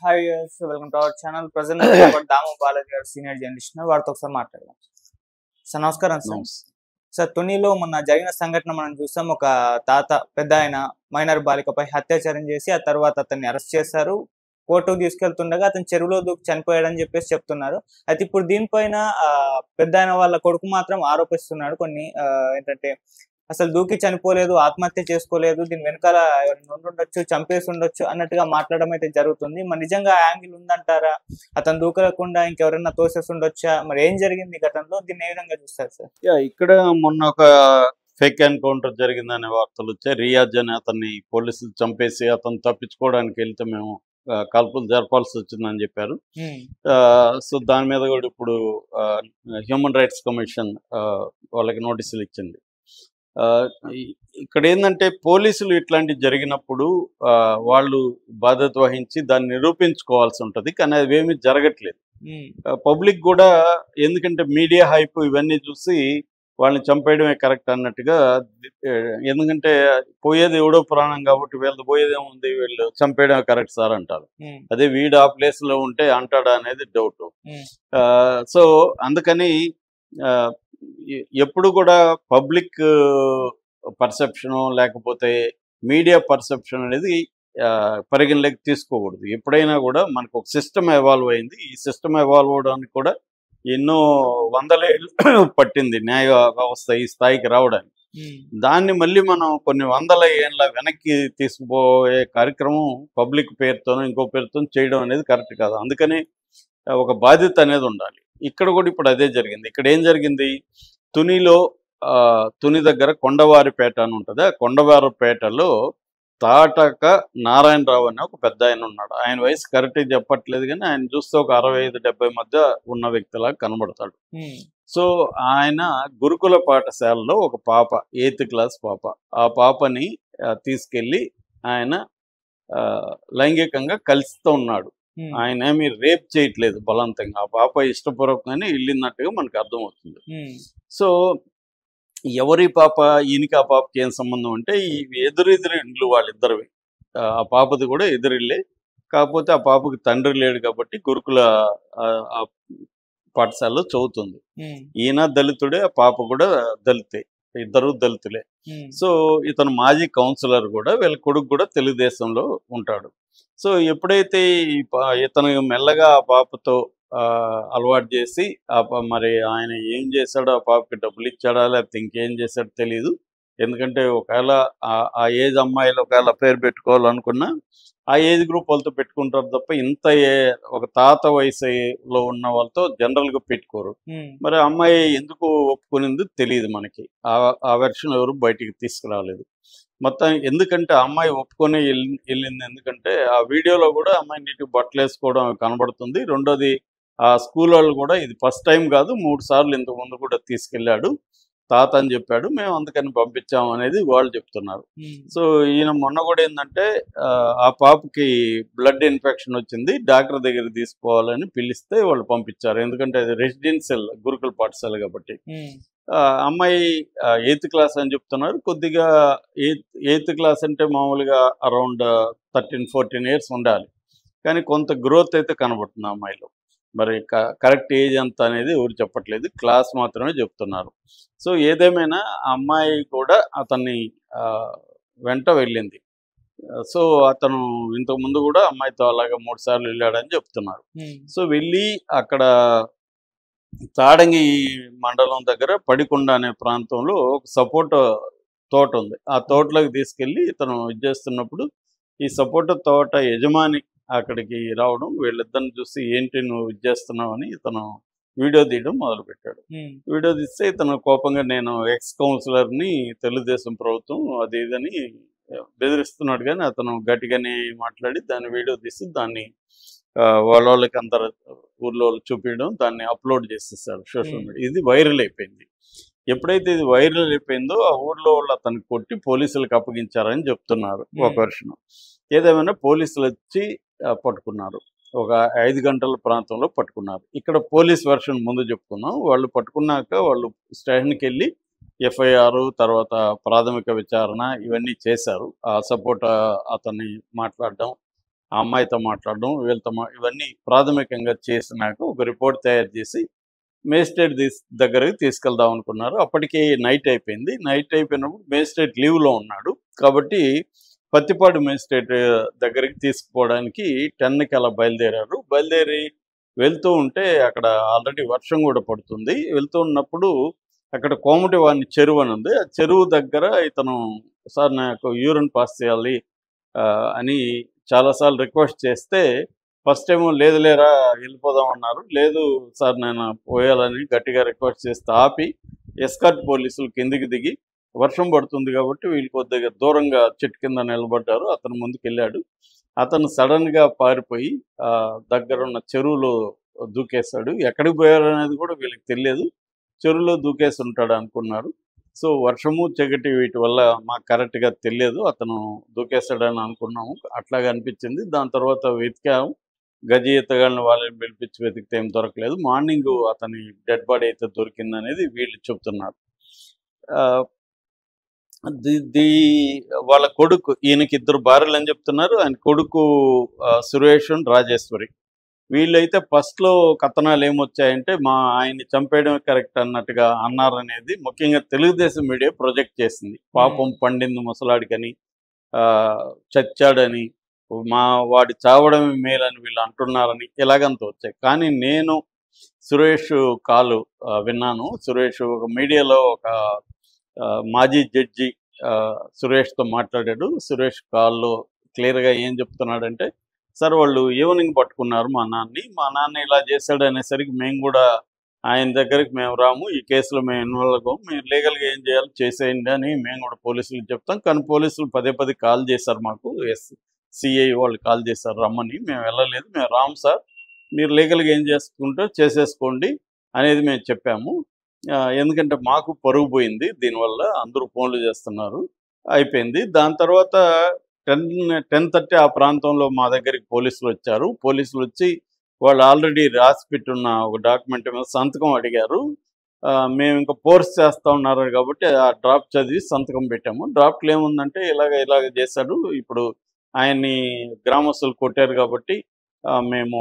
Hi welcome to our channel. Present Damu Balaji గారు senior journalist వారితో ఒకసారి మాట్లాడదాం. సార్ నమస్కారం సార్. సార్ తునిలో మొన్న జరిగిన సంఘటన మనం చూసాం. ఒక తాత పెద్ద ఆయన మైనర్ బాలికపై అత్యాచారం చేసి ఆ తర్వాత అతన్ని అరెస్ట్ చేశారు. కోర్టుకు తీసుకెళ్తుండగా అతను చెరువులో దూకి చనిపోయాడని చెప్పేసి చెప్తున్నారు. అయితే ఇప్పుడు దీనిపైన పెద్ద ఆయన వాళ్ళ కొడుకు మాత్రం ఆరోపిస్తున్నాడు కొన్ని ఏంటంటే అసలు దూకి చనిపోలేదు, ఆత్మహత్య చేసుకోలేదు, దీని వెనకాల ఉండుండొచ్చు, చంపేసి ఉండొచ్చు అన్నట్టుగా మాట్లాడడం అయితే జరుగుతుంది. మరి నిజంగా యాంగిల్ ఉందంటారా? అతను దూకకుండా ఇంకెవరైనా తోసేసి ఉండొచ్చా? మరి ఏం జరిగింది ఈ ఘటనలో? దీన్ని ఏ విధంగా చూస్తారు సార్? ఇక్కడ మొన్న ఒక ఫేక్ ఎన్కౌంటర్ జరిగిందనే వార్తలు వచ్చాయి. రియాజ్ అని అతన్ని పోలీసులు చంపేసి అతను తప్పించుకోవడానికి వెళ్తే మేము కాల్పులు జరపాల్సి వచ్చిందని చెప్పారు. సో దాని మీద కూడా ఇప్పుడు హ్యూమన్ రైట్స్ కమిషన్ వాళ్ళకి నోటీసులు ఇచ్చింది. ఇక్కడ ఏంటంటే పోలీసులు ఇట్లాంటివి జరిగినప్పుడు వాళ్ళు బాధ్యత వహించి దాన్ని నిరూపించుకోవాల్సి ఉంటుంది. కానీ అవేమీ జరగట్లేదు. పబ్లిక్ కూడా ఎందుకంటే మీడియా హైప్ ఇవన్నీ చూసి వాళ్ళని చంపేయడమే కరెక్ట్ అన్నట్టుగా, ఎందుకంటే పోయేది ఎవడో ప్రాణం కాబట్టి వీళ్ళు పోయేదేముంది, వీళ్ళు చంపేయడమే కరెక్ట్ సార్ అంటారు. అదే వీడు ఆ ప్లేస్ లో ఉంటే అంటాడా అనేది డౌట్. సో అందుకని ఎప్పుడు కూడా పబ్లిక్ పర్సెప్షను లేకపోతే మీడియా పర్సెప్షన్ అనేది పరిగణలోకి తీసుకోకూడదు. ఎప్పుడైనా కూడా మనకు ఒక సిస్టమ్ ఎవాల్వ్ అయింది. ఈ సిస్టమ్ ఎవాల్వ్ అవడానికి కూడా ఎన్నో వందలేళ్ళు పట్టింది న్యాయ వ్యవస్థ ఈ స్థాయికి రావడానికి. దాన్ని మళ్ళీ మనం కొన్ని వందల ఏళ్ళ వెనక్కి తీసుకుపోయే కార్యక్రమం పబ్లిక్ పేరుతోనో ఇంకో పేరుతో చేయడం అనేది కరెక్ట్ కాదు. అందుకని ఒక బాధ్యత అనేది ఉండాలి. ఇక్కడ కూడా ఇప్పుడు అదే జరిగింది. ఇక్కడ ఏం జరిగింది, తుని దగ్గర కొండవారిపేట అని ఉంటుంది. ఆ కొండవారిపేటలో తాటక నారాయణరావు అని ఒక పెద్ద ఆయన ఉన్నాడు. ఆయన వయసు కరెక్ట్గా చెప్పట్లేదు, కానీ ఆయన చూస్తే ఒక 65-70 మధ్య ఉన్న వ్యక్తిలాగా కనబడతాడు. సో ఆయన గురుకుల పాఠశాలలో ఒక పాప 8th క్లాస్ పాప, ఆ పాపని తీసుకెళ్ళి ఆయన లైంగికంగా కలుస్తూ ఉన్నాడు. ఆయన ఏమి రేప్ చేయట్లేదు బలవంతంగా, ఆ పాప ఇష్టపూర్వకంగానే వెళ్ళినట్టుగా మనకు అర్థమవుతుంది. సో ఎవరి పాప, ఈయనకి ఆ పాపకి ఏం సంబంధం అంటే ఈ ఎదురెదురు ఇండ్లు వాళ్ళిద్దరివి. ఆ పాపది కూడా ఎదురిల్లే, కాకపోతే ఆ పాపకి తండ్రి లేడు కాబట్టి గురుకుల పాఠశాలలో చదువుతుంది. ఈయన దళితుడే, ఆ పాప కూడా దళితే, ఇద్దరు దళితులే. సో ఇతను మాజీ కౌన్సిలర్ కూడా, వీళ్ళ కొడుకు కూడా తెలుగుదేశంలో ఉంటాడు. సో ఎప్పుడైతే ఇతను మెల్లగా ఆ పాపతో అలవాటు చేసి మరి ఆయన ఏం చేశాడో, ఆ పాపకి డబ్బులు ఇచ్చాడా లేకపోతే ఇంకేం చేశాడో తెలియదు. ఎందుకంటే ఒకవేళ ఆ ఏజ్ అమ్మాయిలు ఒకవేళ పేరు పెట్టుకోవాలనుకున్నా ఆ ఏజ్ గ్రూప్ వాళ్ళతో పెట్టుకుంటారు తప్ప ఇంత ఒక తాత వయసులో ఉన్న వాళ్ళతో జనరల్గా పెట్టుకోరు. మరి అమ్మాయి ఎందుకు ఒప్పుకునింది తెలియదు మనకి. ఆ వెర్షన్ ఎవరు బయటికి తీసుకురాలేదు మొత్తం. ఎందుకంటే ఆ అమ్మాయి ఒప్పుకొని వెళ్ళింది, ఎందుకంటే ఆ వీడియోలో కూడా అమ్మాయి నీటికి బట్టలు వేసుకోవడం కనబడుతుంది. రెండోది ఆ స్కూల్ వాళ్ళు కూడా ఇది ఫస్ట్ టైం కాదు, 3 సార్లు ఇంతకు ముందు కూడా తీసుకెళ్ళాడు తాత అని చెప్పాడు, మేము అందుకని పంపించాము అనేది వాళ్ళు చెప్తున్నారు. సో ఈయన మొన్న కూడా ఏంటంటే ఆ పాపకి బ్లడ్ ఇన్ఫెక్షన్ వచ్చింది, డాక్టర్ దగ్గర తీసుకోవాలని పిలిస్తే వాళ్ళు పంపించారు. ఎందుకంటే అది రెసిడెన్షియల్ గురుకుల పాఠశాల కాబట్టి. అమ్మాయి 8th క్లాస్ అని చెప్తున్నారు. కొద్దిగా 8th క్లాస్ అంటే మామూలుగా అరౌండ్ 13-14 ఇయర్స్ ఉండాలి, కానీ కొంత గ్రోత్ అయితే కనబడుతుంది అమ్మాయిలో. మరి కరెక్ట్ ఏజ్ ఎంత అనేది ఎవరు చెప్పట్లేదు, క్లాస్ మాత్రమే చెప్తున్నారు. సో ఏదేమైనా ఆ అమ్మాయి కూడా అతన్ని వెంట వెళ్ళింది. సో అతను ఇంతకు ముందు కూడా అమ్మాయితో అలాగా 3 సార్లు వెళ్ళాడని చెప్తున్నారు. సో వెళ్ళి అక్కడ తాడంగి మండలం దగ్గర పడికొండ అనే ప్రాంతంలో ఒక సపోటా తోట ఉంది. ఆ తోటలోకి తీసుకెళ్ళి ఇతను ఇది చేస్తున్నప్పుడు ఈ సపోటా తోట యజమాని అక్కడికి రావడం, వీళ్ళిద్దరిని చూసి ఏంటి నువ్వు ఇది చేస్తున్నావు అని ఇతను వీడియో తీయడం మొదలుపెట్టాడు. వీడియో తీస్తే ఇతను కోపంగా నేను ఎక్స్ కౌన్సిలర్ని, తెలుగుదేశం ప్రభుత్వం అది ఇదని బెదిరిస్తున్నాడు. కానీ అతను గట్టిగానే మాట్లాడి దాన్ని వీడియో తీసి దాన్ని వాళ్ళకి అందరు ఊర్లో చూపించడం, దాన్ని అప్లోడ్ చేసేసాడు సోషల్ మీడియా. ఇది వైరల్ అయిపోయింది. ఎప్పుడైతే ఇది వైరల్ అయిపోయిందో ఆ ఊర్లో వాళ్ళు అతన్ని కొట్టి పోలీసులకు అప్పగించారని చెప్తున్నారు ఒక వెర్షన్. ఏదేమైనా పోలీసులు వచ్చి పట్టుకున్నారు. ఒక 5 గంటల ప్రాంతంలో పట్టుకున్నారు. ఇక్కడ పోలీస్ వెర్షన్ ముందు చెప్పుకున్నాం. వాళ్ళు పట్టుకున్నాక వాళ్ళు స్టేషన్కి వెళ్ళి ఎఫ్ఐఆర్, తర్వాత ప్రాథమిక విచారణ ఇవన్నీ చేశారు. ఆ సపోర్ట్ అతన్ని మాట్లాడడం, ఆ అమ్మాయితో మాట్లాడడం, వీళ్ళతో ఇవన్నీ ప్రాథమికంగా చేసినాక ఒక రిపోర్ట్ తయారు చేసి మేజిస్ట్రేట్ దగ్గరికి తీసుకెళ్దాం అనుకున్నారు. అప్పటికి నైట్ అయిపోయింది. నైట్ అయిపోయినప్పుడు మేజిస్ట్రేట్ లీవ్లో ఉన్నాడు. కాబట్టి పత్తిపాడు మేజిస్ట్రేట్ దగ్గరికి తీసుకుపోవడానికి 10కి అలా బయలుదేరారు. బయలుదేరి వెళ్తూ ఉంటే అక్కడ ఆల్రెడీ వర్షం కూడా పడుతుంది. వెళ్తూ ఉన్నప్పుడు అక్కడ కోమటి వాని చెరువు అని ఉంది. ఆ చెరువు దగ్గర ఇతను సార్ నాకు యూరిన్ పాస్ చేయాలి అని చాలాసార్లు రిక్వెస్ట్ చేస్తే ఫస్ట్ ఏమో లేదు లేరా వెళ్ళిపోదాం అన్నారు. లేదు సార్ నేను పోయాలని గట్టిగా రిక్వెస్ట్ చేస్తే ఆపి ఎస్కార్ట్ పోలీసులు కిందికి దిగి వర్షం పడుతుంది కాబట్టి వీళ్ళు కొద్దిగా దూరంగా చెట్టు కింద నిలబడ్డారు. అతను ముందుకు వెళ్ళాడు. అతను సడన్గా పారిపోయి దగ్గరున్న చెరువులో దూకేశాడు. ఎక్కడికి పోయారు అనేది కూడా వీళ్ళకి తెలియదు. చెరువులో దూకేసి ఉంటాడు అనుకున్నారు. సో వర్షము చీకటి వీటి వల్ల మాకు కరెక్ట్గా తెలియదు. అతను దూకేశాడని అనుకున్నాము. అట్లాగా అనిపించింది. దాని తర్వాత వెతికాము. గజ ఈతగాళ్ళని వాళ్ళని పిలిపించి వెతికితే ఏం దొరకలేదు. మార్నింగ్ అతని డెడ్ బాడీ అయితే దొరికిందనేది వీళ్ళు చెప్తున్నారు. వాళ్ళ కొడుకు, ఈయనకి 2 భార్యలు అని చెప్తున్నారు. ఆయన కొడుకు సురేష్ రాజేశ్వరి. వీళ్ళైతే ఫస్ట్లో కథనాలు ఏమొచ్చాయంటే ఆయన్ని చంపేయడమే కరెక్ట్ అన్నట్టుగా అన్నారనేది ముఖ్యంగా తెలుగుదేశం మీడియా ప్రొజెక్ట్ చేసింది. పాపం పండింది ముసలాడికని, చచ్చాడని, వాడి చావడమే మేలని వీళ్ళు అంటున్నారని ఇలాగంతా వచ్చాయి. కానీ నేను సురేష్ కాలు విన్నాను. సురేష్ ఒక మీడియాలో ఒక మాజీ జడ్జి సురేష్తో మాట్లాడాడు. సురేష్ కాల్లో క్లియర్గా ఏం చెప్తున్నాడంటే, సార్ వాళ్ళు ఈవినింగ్ పట్టుకున్నారు మా నాన్న ఇలా చేశాడు అనేసరికి మేము కూడా ఆయన దగ్గరికి మేము రాము, ఈ కేసులో మేము ఇన్వాల్వ్ అవ్వము, మీరు లీగల్గా ఏం చేయాలో చేసేయండి అని మేము కూడా పోలీసులకు చెప్తాం. కానీ పోలీసులు పదే కాల్ చేశారు మాకు, సిఐ వాళ్ళు కాల్ చేశారు రమ్మని. మేము వెళ్ళలేదు, మేము రాము సార్, మీరు లీగల్గా ఏం చేసుకుంటే చేసేసుకోండి అనేది మేము చెప్పాము. ఎందుకంటే మాకు పరుగు పోయింది దీనివల్ల, అందరూ ఫోన్లు చేస్తున్నారు, అయిపోయింది. దాని తర్వాత 10:30 ఆ ప్రాంతంలో మా దగ్గరికి పోలీసులు వచ్చారు. పోలీసులు వచ్చి వాళ్ళు ఆల్రెడీ రాసి పెట్టున్న ఒక డాక్యుమెంట్ మీద సంతకం అడిగారు. మేము ఇంకా ఫోర్స్ చేస్తూ ఉన్నారు కాబట్టి ఆ డ్రాఫ్ట్ చదివి సంతకం పెట్టాము. డ్రాఫ్ట్లో ఏముందంటే ఇలాగ చేశాడు, ఇప్పుడు ఆయన్ని గ్రామస్తులు కొట్టారు కాబట్టి మేము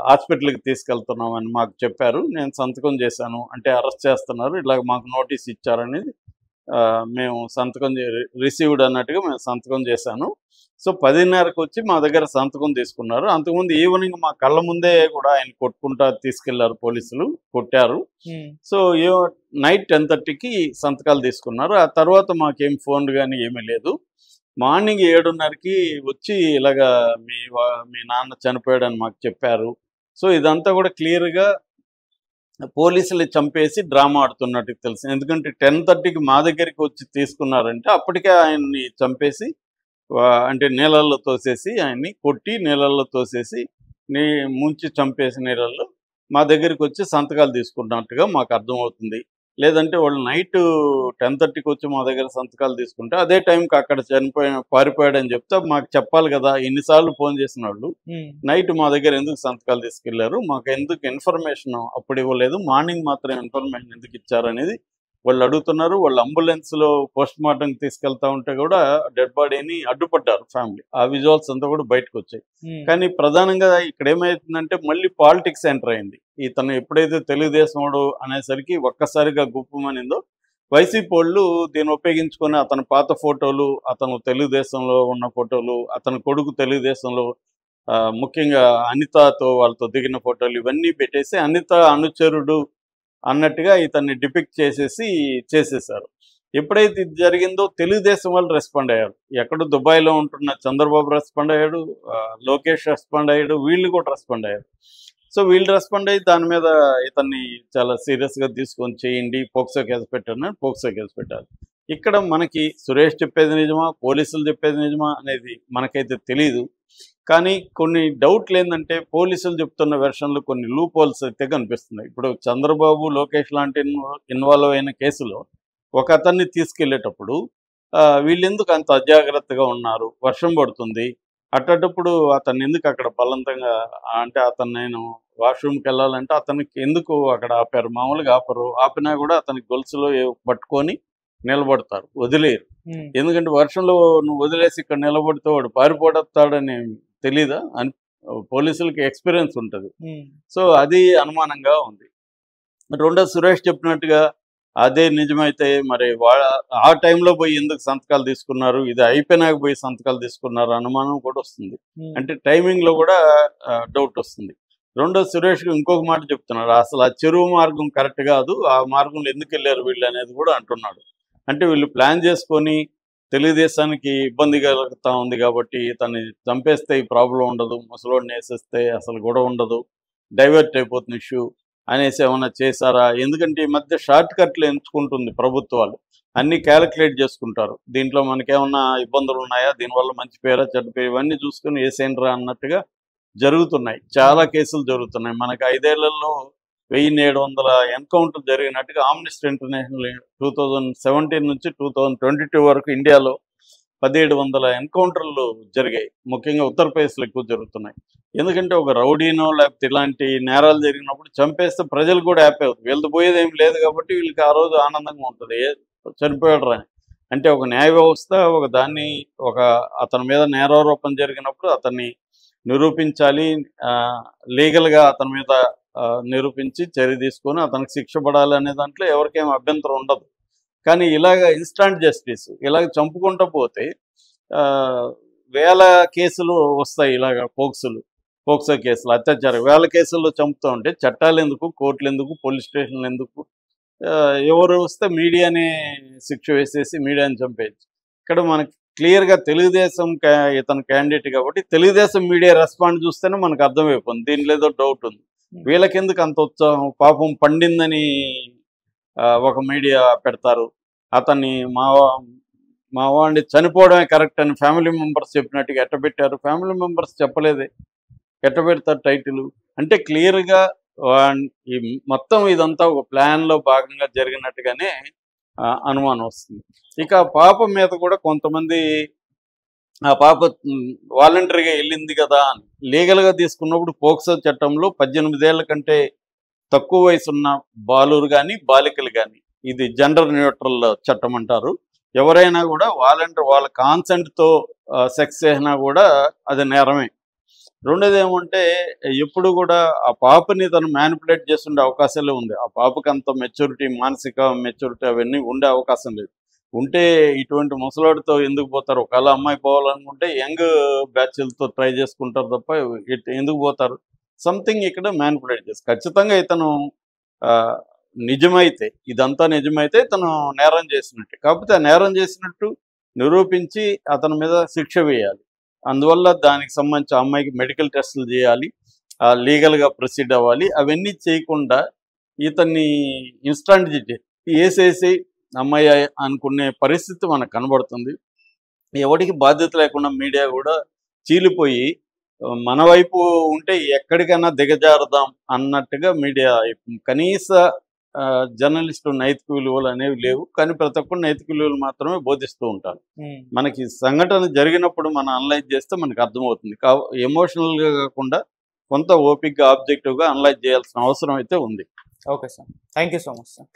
హాస్పిటల్కి తీసుకెళ్తున్నామని మాకు చెప్పారు. నేను సంతకం చేశాను అంటే అరెస్ట్ చేస్తున్నారు, ఇలాగ మాకు నోటీస్ ఇచ్చారనేది మేము సంతకం రిసీవ్డ్ అన్నట్టుగా మేము సంతకం చేశాను. సో 10:30కి వచ్చి మా దగ్గర సంతకం తీసుకున్నారు. అంతకుముందు ఈవినింగ్ మా కళ్ళ ముందే కూడా ఆయన కొట్టుకుంటా తీసుకెళ్లారు, పోలీసులు కొట్టారు. సో నైట్ 10:30కి సంతకాలు తీసుకున్నారు. ఆ తర్వాత మాకేం ఫోన్లు కానీ ఏమీ లేదు. మార్నింగ్ 7:30కి వచ్చి ఇలాగా మీ నాన్న చనిపోయాడని మాకు చెప్పారు. సో ఇదంతా కూడా క్లియర్గా పోలీసులు చంపేసి డ్రామా ఆడుతున్నట్టు తెలిసింది. ఎందుకంటే 10:30కి మా దగ్గరికి వచ్చి తీసుకున్నారంటే అప్పటికే ఆయన్ని చంపేసి అంటే నీళ్ళల్లో తోసేసి, ఆయన్ని కొట్టి నీళ్ళల్లో తోసేసి ముంచి చంపేసి నీళ్ళల్లో మా దగ్గరికి వచ్చి సంతకాలు తీసుకున్నట్టుగా మాకు అర్థమవుతుంది. లేదంటే వాళ్ళు నైట్ 10:30కి వచ్చి మా దగ్గర సంతకాలు తీసుకుంటే అదే టైంకి అక్కడ పారిపోయాడని చెప్తే మాకు చెప్పాలి కదా. ఎన్నిసార్లు ఫోన్ చేసిన వాళ్ళు నైట్ మా దగ్గర ఎందుకు సంతకాలు తీసుకెళ్లారు, మాకు ఎందుకు ఇన్ఫర్మేషన్ అప్పుడు ఇవ్వలేదు, మార్నింగ్ మాత్రం ఇన్ఫర్మేషన్ ఎందుకు ఇచ్చారనేది వాళ్ళు అడుగుతున్నారు. వాళ్ళు అంబులెన్స్లో పోస్ట్ మార్టం తీసుకెళ్తా ఉంటే కూడా డెడ్ బాడీని అడ్డుపడ్డారు ఫ్యామిలీ. ఆ విజువల్స్ అంతా కూడా బయటకు వచ్చాయి. కానీ ప్రధానంగా ఇక్కడ ఏమైతుందంటే మళ్ళీ పాలిటిక్స్ ఎంటర్ అయింది. ఇతను ఎప్పుడైతే తెలుగుదేశండు అనేసరికి ఒక్కసారిగా గుప్పమనిందో వైసీపీ వాళ్ళు దీన్ని ఉపయోగించుకొని అతని పాత ఫోటోలు, అతను తెలుగుదేశంలో ఉన్న ఫోటోలు, అతని కొడుకు తెలుగుదేశంలో ముఖ్యంగా అనితతో వాళ్ళతో దిగిన ఫోటోలు ఇవన్నీ పెట్టేసి అనిత అనుచరుడు అన్నట్టుగా ఇతన్ని డిపిక్ట్ చేసేసారు. ఎప్పుడైతే ఇది జరిగిందో తెలుగుదేశం వాళ్ళు రెస్పాండ్ అయ్యారు. ఎక్కడో దుబాయ్లో ఉంటున్న చంద్రబాబు రెస్పాండ్ అయ్యాడు, లోకేష్ రెస్పాండ్ అయ్యాడు, వీళ్ళు కూడా రెస్పాండ్ అయ్యారు. సో వీళ్ళు రెస్పాండ్ అయ్యి దాని మీద ఇతన్ని చాలా సీరియస్గా తీసుకొని చేయండి, పోక్సో కేసు పెట్టారని పోక్సో కేసు పెట్టారు. ఇక్కడ మనకి సురేష్ చెప్పేది నిజమా, పోలీసులు చెప్పేది నిజమా అనేది మనకైతే తెలియదు. కానీ కొన్ని డౌట్లు ఏంటంటే పోలీసులు చెప్తున్న వెర్షన్లు కొన్ని లూప్ హోల్స్ అయితే కనిపిస్తున్నాయి. ఇప్పుడు చంద్రబాబు, లోకేష్ లాంటి ఇన్వాల్వ్ అయిన కేసులో ఒక అతన్ని తీసుకెళ్లేటప్పుడు వీళ్ళెందుకు అంత అజాగ్రత్తగా ఉన్నారు, వర్షం పడుతుంది, అట్టప్పుడు అతన్ని ఎందుకు అక్కడ బలవంతంగా అంటే అతను నేను వాష్రూమ్కి వెళ్ళాలంటే అతనికి ఎందుకు అక్కడ ఆపారు? మామూలుగా ఆపరు, ఆపినా కూడా అతనికి గొలుసులో పట్టుకొని నిలబడతారు, వదిలేరు. ఎందుకంటే వర్షంలో నువ్వు వదిలేసి ఇక్కడ నిలబడితే వాడు పారిపోతాడని తెలీదా అని పోలీసులకి ఎక్స్పీరియన్స్ ఉంటుంది. సో అది అనుమానంగా ఉంది. రెండోది సురేష్ చెప్పినట్టుగా అదే నిజమైతే మరి ఆ టైంలో పోయి ఎందుకు సంతకాలు తీసుకున్నారు, ఇది అయిపోయినాక పోయి సంతకాలు తీసుకున్నారు అనుమానం కూడా వస్తుంది. అంటే టైమింగ్లో కూడా డౌట్ వస్తుంది. రెండోది సురేష్ ఇంకొక మాట చెప్తున్నాడు, అసలు ఆ చెరువు మార్గం కరెక్ట్ కాదు, ఆ మార్గంలో ఎందుకు వెళ్ళారు వీళ్ళు అనేది కూడా అంటున్నాడు. అంటే వీళ్ళు ప్లాన్ చేసుకొని తెలుగుదేశానికి ఇబ్బంది కలుగుతూ ఉంది కాబట్టి తను చంపేస్తే ఈ ప్రాబ్లం ఉండదు, ముసలోడిని వేసేస్తే అసలు గొడవ ఉండదు, డైవర్ట్ అయిపోతుంది ఇష్యూ అనేసి ఏమైనా చేశారా? ఎందుకంటే ఈ మధ్య షార్ట్ కట్లు ఎంచుకుంటుంది ప్రభుత్వాలు, అన్నీ క్యాలిక్యులేట్ చేసుకుంటారు. దీంట్లో మనకేమన్నా ఇబ్బందులు ఉన్నాయా, దీనివల్ల మంచి పేరా చెడ్డ పేరు ఇవన్నీ చూసుకుని వేసేయండిరా అన్నట్టుగా జరుగుతున్నాయి. చాలా కేసులు జరుగుతున్నాయి. మనకు 5 ఏళ్లలో 1700 ఎన్కౌంటర్ జరిగినట్టుగా ఆమ్నెస్టీ ఇంటర్నేషనల్ 2017 నుంచి 2022 వరకు ఇండియాలో 1700 ఎన్కౌంటర్లు జరిగాయి. ముఖ్యంగా ఉత్తరప్రదేశ్లో ఎక్కువ జరుగుతున్నాయి. ఎందుకంటే ఒక రౌడీనో లేకపోతే ఇలాంటి నేరాలు జరిగినప్పుడు చంపేస్తే ప్రజలు కూడా హ్యాపీ అవుతుంది. వీళ్ళతో పోయేది ఏం లేదు కాబట్టి వీళ్ళకి ఆ రోజు ఆనందంగా ఉంటుంది, చనిపోయాడు రా. అంటే ఒక న్యాయ వ్యవస్థ అతని మీద నేరారోపణ జరిగినప్పుడు అతన్ని నిరూపించాలి, లీగల్గా అతని మీద నిరూపించి చర్య తీసుకొని అతనికి శిక్ష పడాలి అనే దాంట్లో ఎవరికేం అభ్యంతరం ఉండదు. కానీ ఇలాగ ఇన్స్టాంట్ జస్టిస్ ఇలాగ చంపుకుంటూ పోతే వేల కేసులు వస్తాయి. ఇలాగ పోక్సో కేసులు, అత్యాచారం వేల కేసుల్లో చంపుతూ ఉంటే చట్టాలు ఎందుకు, కోర్టులు ఎందుకు, పోలీస్ స్టేషన్లు ఎందుకు? ఎవరు వస్తే మీడియాని శిక్ష వేసేసి మీడియాని చంపేయచ్చు. ఇక్కడ మనకి క్లియర్గా తెలుగుదేశం ఇతను క్యాండిడేట్ కాబట్టి తెలుగుదేశం మీడియా రెస్పాండ్ చూస్తేనే మనకు అర్థమైపోతుంది, దీంట్లో ఏదో డౌట్ ఉంది. వీళ్ళకెందుకు అంత ఉత్సాహం? పాపం పండిందని ఒక మీడియా పెడతారు, అతన్ని మా వాడిని చనిపోవడమే కరెక్ట్ అని ఫ్యామిలీ మెంబర్స్ చెప్పినట్టుగా ఎట్ట పెట్టారు? ఫ్యామిలీ మెంబర్స్ చెప్పలేదే, ఎట్ట పెడతారు టైటిల్? అంటే క్లియర్గా ఈ మొత్తం ఇదంతా ఒక ప్లాన్లో భాగంగా జరిగినట్టుగానే అనుమానం వస్తుంది. ఇక పాప మీద కూడా కొంతమంది ఆ పాప వాలంటరీగా వెళ్ళింది కదా అని లీగల్గా తీసుకున్నప్పుడు పోక్సో చట్టంలో 18 ఏళ్ల కంటే తక్కువ వయసున్న బాలురు కానీ బాలికలు కానీ, ఇది జెండర్ న్యూట్రల్ చట్టం అంటారు. ఎవరైనా కూడా వాళ్ళ కాన్సెంట్తో సెక్స్ చేసినా కూడా అది నేరమే. రెండోది ఏమంటే ఎప్పుడు కూడా ఆ పాపని తను మ్యానిపులేట్ చేస్తుండే అవకాశాలే ఉంది. ఆ పాపకి అంత మెచ్యూరిటీ, మానసిక మెచ్యూరిటీ అవన్నీ ఉండే అవకాశం లేదు. ఉంటే ఇటువంటి ముసలాడితో ఎందుకు పోతారు? ఒకవేళ అమ్మాయి పోవాలనుకుంటే యంగ్ బ్యాచ్లతో ట్రై చేసుకుంటారు తప్ప ఎందుకు పోతారు? సంథింగ్ ఇక్కడ మ్యానిపులేట్ చేస్తారు. ఖచ్చితంగా ఇతను ఇదంతా నిజమైతే ఇతను నేరం చేసినట్టు. కాకపోతే ఆ నేరం చేసినట్టు నిరూపించి అతని మీద శిక్ష వేయాలి. అందువల్ల దానికి సంబంధించి అమ్మాయికి మెడికల్ టెస్టులు చేయాలి, లీగల్గా ప్రొసీడ్ అవ్వాలి. అవన్నీ చేయకుండా ఇతన్ని ఇన్స్టాంట్ వేసేసి అమ్మాయి అనుకునే పరిస్థితి మనకు కనబడుతుంది. ఎవరికి బాధ్యత లేకుండా మీడియా కూడా చీలిపోయి మన వైపు ఉంటే ఎక్కడికైనా దిగజారుదాం అన్నట్టుగా మీడియా కనీస జర్నలిస్టు నైతిక విలువలు అనేవి లేవు. కానీ ప్రతి ఒక్కరు నైతిక విలువలు మాత్రమే బోధిస్తూ ఉంటారు. మనకి సంఘటన జరిగినప్పుడు మనం అనలైజ్ చేస్తే మనకు అర్థమవుతుంది. ఎమోషనల్గా కాకుండా కొంత ఓపిక్గా ఆబ్జెక్టివ్గా అనలైజ్ చేయాల్సిన అవసరం అయితే ఉంది. Okay sir, thank you so much sir.